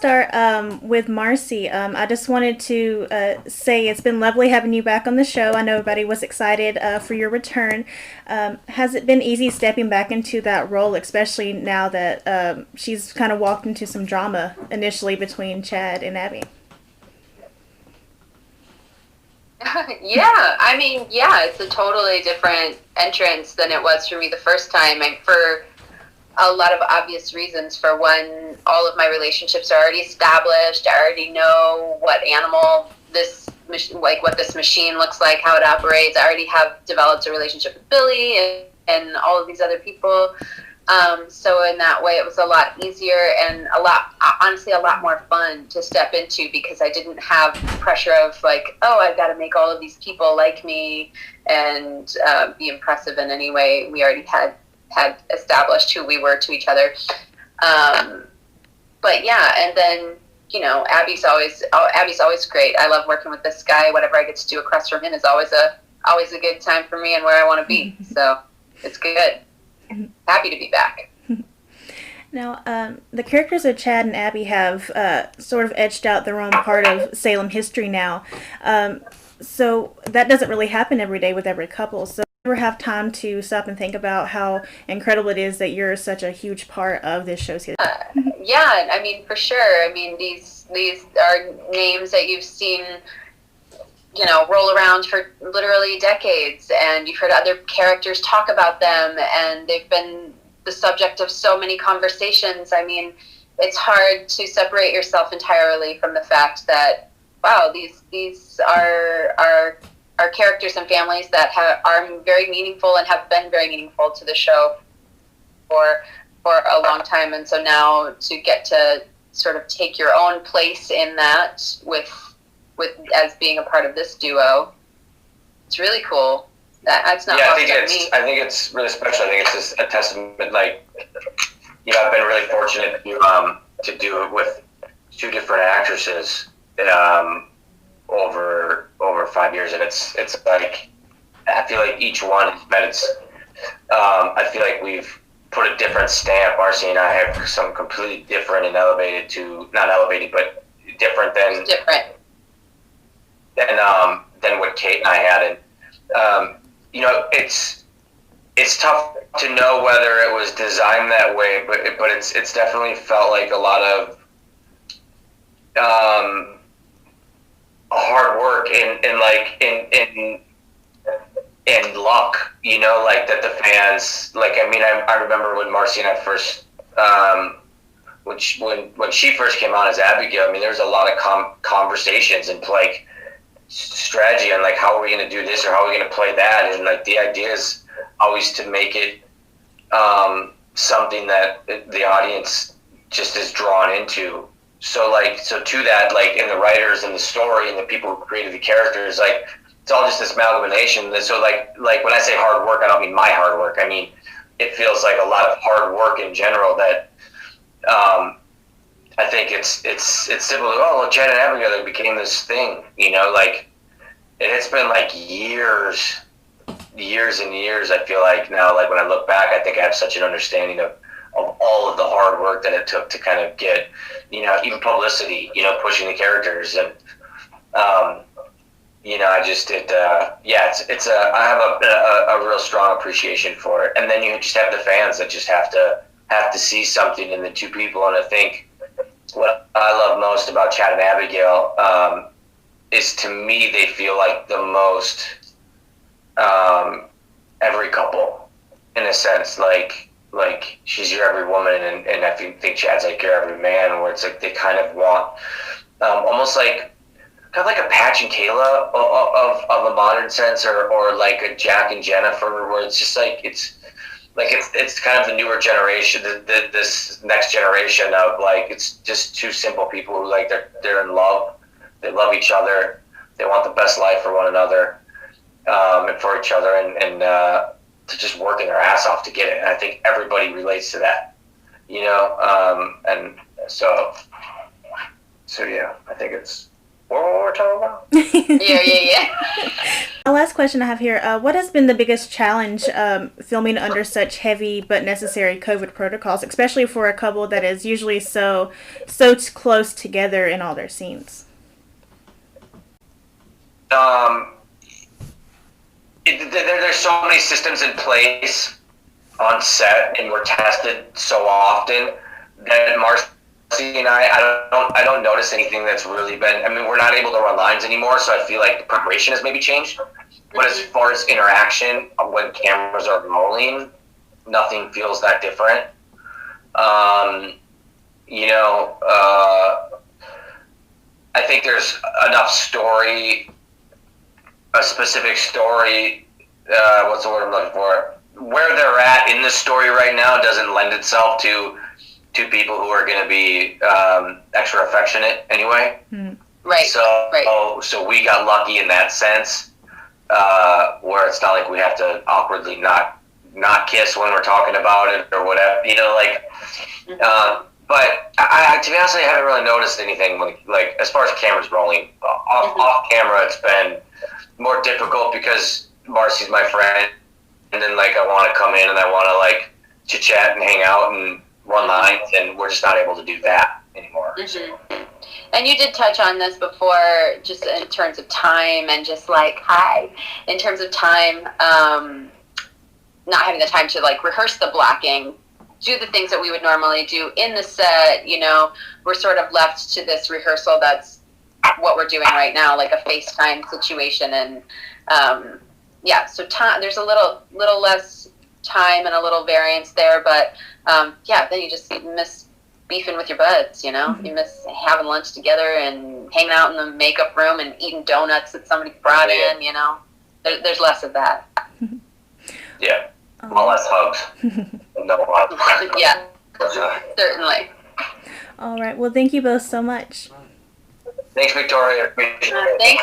start with Marci. I just wanted to say it's been lovely having you back on the show. I know everybody was excited for your return. Has it been easy stepping back into that role, especially now that she's kind of walked into some drama initially between Chad and Abby? Yeah, I mean, yeah, it's a totally different entrance than it was for me the first time. For a lot of obvious reasons. For one, all of my relationships are already established. I already know what animal this like what this machine looks like, how it operates. I already have developed a relationship with Billy and all of these other people. So in that way, it was a lot easier and honestly, a lot more fun to step into because I didn't have pressure of like, oh, I've got to make all of these people like me and be impressive in any way. We already had established who we were to each other. But yeah, and then Abby's always great. I love working with this guy. Whatever I get to do across from him is always a good time for me and where I want to be. So it's good. Happy to be back. Now, the characters of Chad and Abby have sort of etched out their own part of Salem history now. So that doesn't really happen every day with every couple. So you ever have time to stop and think about how incredible it is that you're such a huge part of this show's history? Yeah, I mean, for sure. I mean, these are names that you've seen roll around for literally decades, and you've heard other characters talk about them, and they've been the subject of so many conversations. I mean, it's hard to separate yourself entirely from the fact that, wow, these are characters and families that are very meaningful and have been very meaningful to the show for a long time. And so now to get to sort of take your own place in that with as being a part of this duo, it's really cool. That's not lost on me. I think it's really special. I think it's just a testament. Like, I've been really fortunate to do it with two different actresses over 5 years, and it's like I feel like each one has met its. I feel like we've put a different stamp. Marci and I have some completely different and elevated to not elevated, but different than than what Kate and I had, and it's tough to know whether it was designed that way, but it's definitely felt like a lot of hard work and luck, like that the fans like. I mean, I remember when Marci and I first when she first came on as Abigail. I mean, there's a lot of conversations and like strategy on like how are we going to do this or how are we going to play that, and like the idea is always to make it something that the audience just is drawn into. So to that, like in the writers and the story and the people who created the characters, like it's all just this amalgamation. So like when I say hard work, I don't mean my hard work. I mean it feels like a lot of hard work in general that I think it's simple. Oh, well, Chad and Abigail became this thing, like, and it's been like years and years. I feel like now, like when I look back, I think I have such an understanding of all of the hard work that it took to kind of get, even publicity, pushing the characters, and I just did. I have a real strong appreciation for it, and then you just have the fans that just have to see something in the two people, and I think. What I love most about Chad and Abigail is, to me, they feel like the most every couple, in a sense. Like she's your every woman, and I think Chad's like your every man, where it's like they kind of want almost like kind of like a Patch and Kayla of a modern sense, or like a Jack and Jennifer, where it's just like it's kind of the newer generation, this next generation of like, it's just two simple people who like they're in love, they love each other, they want the best life for one another, and for each other, and to just working their ass off to get it. And I think everybody relates to that, and so yeah, I think it's what we're talking about? Yeah. The last question I have here, what has been the biggest challenge filming under such heavy but necessary COVID protocols, especially for a couple that is usually so close together in all their scenes? There's so many systems in place on set, and we're tested so often that Marci and I don't notice anything that's really been. I mean, we're not able to run lines anymore, so I feel like the preparation has maybe changed. But as far as interaction, when cameras are rolling, nothing feels that different. I think there's enough story, a specific story. What's the word I'm looking for? Where they're at in the story right now doesn't lend itself to people who are going to be extra affectionate anyway. Right. So we got lucky in that sense, where it's not like we have to awkwardly not kiss when we're talking about it or whatever. But to be honest, I haven't really noticed anything like as far as cameras rolling. Off camera, it's been more difficult because Marci's my friend, and then like I want to come in and I want to like chit chat and hang out and run lines, and we're just not able to do that anymore. And you did touch on this before, just in terms of time and just like in terms of time, not having the time to like rehearse the blocking, do the things that we would normally do in the set. We're sort of left to this rehearsal. That's what we're doing right now, like a FaceTime situation, and so time, there's a little less time and a little variance there, but then you just miss beefing with your buds. You miss having lunch together and hanging out in the makeup room and eating donuts that somebody brought in. There's less of that. Yeah, all less hugs. No hugs. Yeah, certainly. All right. Well, thank you both so much. Thanks, Victoria. Appreciate it. Thanks.